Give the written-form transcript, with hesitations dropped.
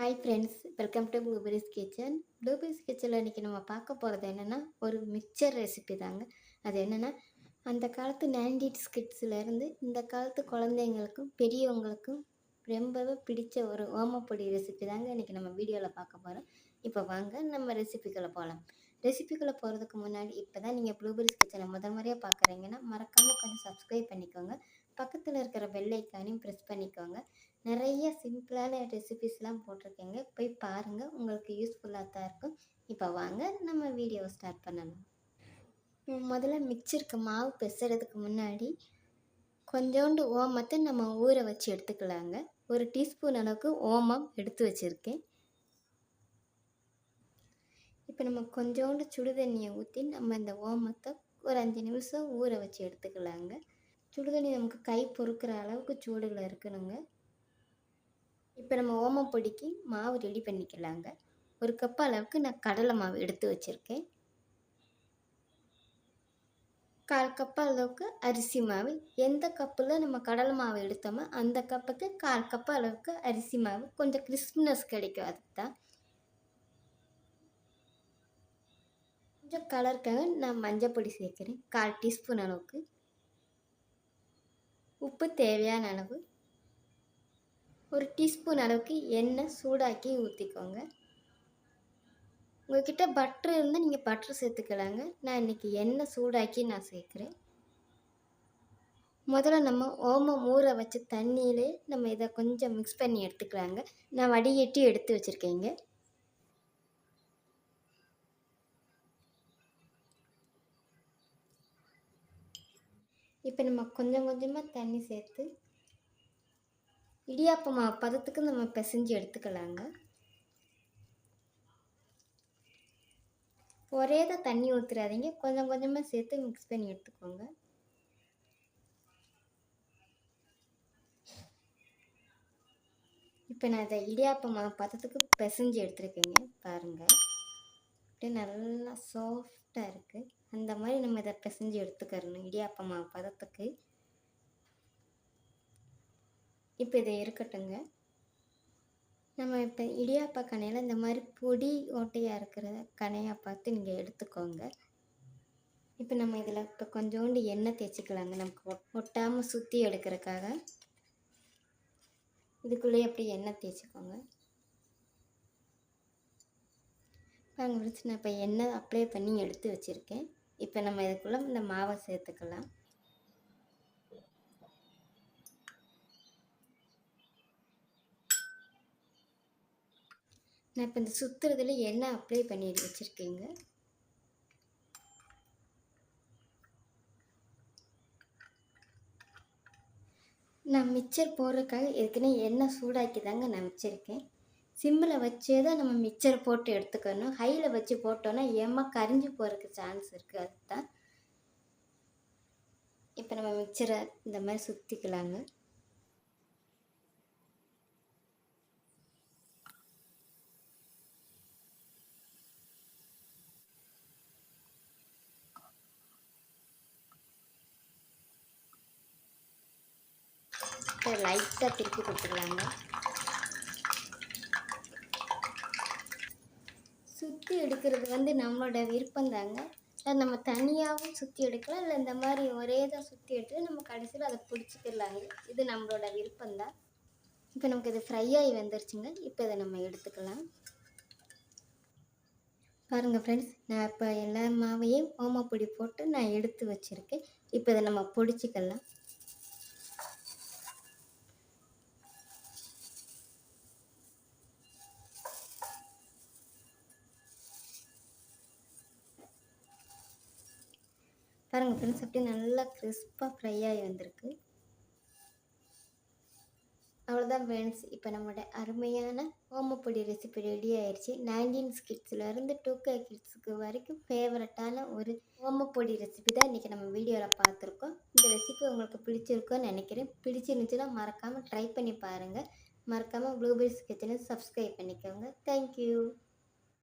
Hi friends, welcome to blueberries kitchen. Blueberries கிச்சனில் இன்றைக்கி நம்ம பார்க்க போகிறது என்னென்னா, ஒரு மிக்சர் ரெசிபி தாங்க. அது என்னென்னா, அந்த காலத்து 90s கிட்ஸ்லேருந்து இந்த காலத்து குழந்தைங்களுக்கும் பெரியவங்களுக்கும் ரொம்பவே பிடிச்ச ஒரு ஓமப்பொடி ரெசிபி தாங்க இன்றைக்கி நம்ம வீடியோவில் பார்க்க போகிறோம். இப்போ வாங்க நம்ம ரெசிபிக்குள்ளே போகலாம். ரெசிபிக்குள்ளே போகிறதுக்கு முன்னாடி இப்போ தான் நீங்கள் ப்ளூபெரிஸ் கிச்சனை முதல் முறையாக பார்க்குறீங்கன்னா மறக்காமல் கொஞ்சம் சப்ஸ்கிரைப் பண்ணிக்கோங்க. பக்கத்தில் இருக்கிற பெல் ஐக்கானையும் ப்ரெஸ் பண்ணிக்கோங்க. நிறைய சிம்பிளான ரெசிபிஸ்லாம் போட்டிருக்கேங்க, போய் பாருங்கள், உங்களுக்கு யூஸ்ஃபுல்லாக தான் இருக்கும். இப்போ வாங்க நம்ம வீடியோவை ஸ்டார்ட் பண்ணலாம். முதல்ல மிக்சருக்கு மாவு பிசைறதுக்கு முன்னாடி கொஞ்சோண்டு ஓமத்தை நம்ம ஊற வச்சு எடுத்துக்கலாங்க. ஒரு டீஸ்பூன் அளவுக்கு ஓமம் எடுத்து வச்சுருக்கேன். இப்போ நம்ம கொஞ்சோண்டு சுடு தண்ணியை ஊற்றி நம்ம இந்த ஓமத்தை ஒரு 5 நிமிஷம் ஊற வச்சு எடுத்துக்கலாங்க. சுடுதண்ணி நமக்கு கை பொறுக்கிற அளவுக்கு சூடுல இருக்கணுங்க. இப்போ நம்ம ஓமப்பொடிக்கு மாவு ரெடி பண்ணிக்கலாங்க. ஒரு கப் அளவுக்கு நான் கடலை மாவு எடுத்து வச்சுருக்கேன். 1/4 கப் அளவுக்கு அரிசி மாவு. எந்த கப்பில் நம்ம கடலை மாவு எடுத்தோமோ அந்த கப்புக்கு 1/4 கப் அளவுக்கு அரிசி மாவு. கொஞ்சம் கிறிஸ்ப்னஸ் கிடைக்கும், அதுக்கு தான். கொஞ்சம் கலருக்காக நான் மஞ்சள் பொடி சேர்க்குறேன், 1/4 டீஸ்பூன் அளவுக்கு. உப்பு தேவையான அளவு. ஒரு டீஸ்பூன் அளவுக்கு எண்ணெய் சூடாக்கி ஊற்றிக்கோங்க. உங்கள்கிட்ட பட்ரு இருந்தால் நீங்கள் பட்ரு சேர்த்துக்கலாங்க. நான் இன்றைக்கி எண்ணெய் சூடாக்கி நான் சேர்க்குறேன். முதல்ல நம்ம ஓமம் ஊற வச்ச தண்ணியிலே நம்ம இதை கொஞ்சம் மிக்ஸ் பண்ணி எடுத்துக்கலாங்க. நான் வடிகட்டி எடுத்து வச்சுருக்கேங்க. இப்போ நம்ம கொஞ்சம் கொஞ்சமாக தண்ணி சேர்த்து இடியாப்ப மாவு பதத்துக்கு நம்ம பிசைஞ்சு எடுத்துக்கலாங்க. ஒரே தான் தண்ணி ஊற்றுறாதீங்க, கொஞ்சம் கொஞ்சமாக சேர்த்து மிக்ஸ் பண்ணி எடுத்துக்கோங்க. இப்போ நான் இதை இடியாப்ப மாவு பதத்துக்கு பிசைஞ்சு எடுத்துருக்கேங்க. பாருங்கள், அப்படியே நல்லா சாஃப்டாக இருக்குது. அந்த மாதிரி நம்ம இதை பிசைஞ்சு எடுத்துக்கிறணும் இடியாப்ப மாவு பதத்துக்கு. இப்போ இதை இருக்கட்டுங்க. நம்ம இப்போ இடியாப்ப கனையில் இந்த மாதிரி பொடி ஓட்டையாக இருக்கிற கனையாக பார்த்து நீங்கள் எடுத்துக்கோங்க. இப்போ நம்ம இதில் இப்போ கொஞ்சோண்டு எண்ணெய் தேய்ச்சிக்கலாங்க, நமக்கு ஒட்டாமல் சுற்றி எடுக்கிறதுக்காக. இதுக்குள்ளேயே அப்படியே எண்ணெய் தேய்ச்சிக்கோங்க. பாருங்க ஃப்ரெண்ட்ஸ், நான் இப்போ எண்ணெய் அப்ளை பண்ணி எடுத்து வச்சுருக்கேன். இப்போ நம்ம இதுக்குள்ளே இந்த மாவை சேர்த்துக்கலாம். நான் இப்போ இந்த சுற்றுறதுல எண்ணெய் அப்ளை பண்ணி வச்சுருக்கேங்க. நான் மிக்சர் போடுறதுக்காக ஏற்கனவே எண்ணெய் சூடாக்கி தாங்க நான் வச்சுருக்கேன். சிம்மில் வச்சே தான் நம்ம மிக்சர் போட்டு எடுத்துக்கணும். ஹையில் வச்சு போட்டோன்னா ஏமா கரிஞ்சு போகிறதுக்கு சான்ஸ் இருக்குது, அதுதான். இப்போ நம்ம மிக்சரை இந்த மாதிரி சுற்றிக்கலாங்க. லைட்டாக திருப்பி கொடுத்துக்கலாங்க. சுற்றி எடுக்கிறது நம்மளோட விருப்பம் தாங்க. நம்ம தனியாகவும் சுற்றி எடுக்கலாம், இல்லை இந்த மாதிரி ஒரே தான் சுற்றி எடுத்து நம்ம கடைசியில் அதை பிடிச்சிக்கலாங்க. இது நம்மளோட விருப்பம்தான். இப்போ நமக்கு இது ஃப்ரை ஆகி வந்துருச்சுங்க. இப்போ இதை நம்ம எடுத்துக்கலாம். பாருங்கள் ஃப்ரெண்ட்ஸ், நான் இப்போ எல்லா மாவையும் ஓமப்பொடி போட்டு நான் எடுத்து வச்சுருக்கேன். இப்போ இதை நம்ம பொடிச்சிக்கலாம். பாருங்கள் ஃப்ரெண்ட்ஸ், அப்படியே நல்லா கிறிஸ்பாக ஃப்ரை ஆகி வந்திருக்கு. அவ்வளோதான் ஃப்ரெண்ட்ஸ், இப்போ நம்மளோட அருமையான ஓமப்பொடி ரெசிபி ரெடி ஆயிடுச்சு. 90s கிட்ஸ்லேருந்து 2K கிட்ஸுக்கு வரைக்கும் ஃபேவரட்டான ஒரு ஓமப்பொடி ரெசிபி தான் இன்றைக்கி நம்ம வீடியோவில் பார்த்துருக்கோம். இந்த ரெசிபி உங்களுக்கு பிடிச்சிருக்கோன்னு நினைக்கிறேன். பிடிச்சிருந்துச்சுன்னா மறக்காமல் ட்ரை பண்ணி பாருங்கள். மறக்காமல் ப்ளூபெரிஸ் கிச்சனை சப்ஸ்கிரைப் பண்ணிக்கோங்க. தேங்க்யூ.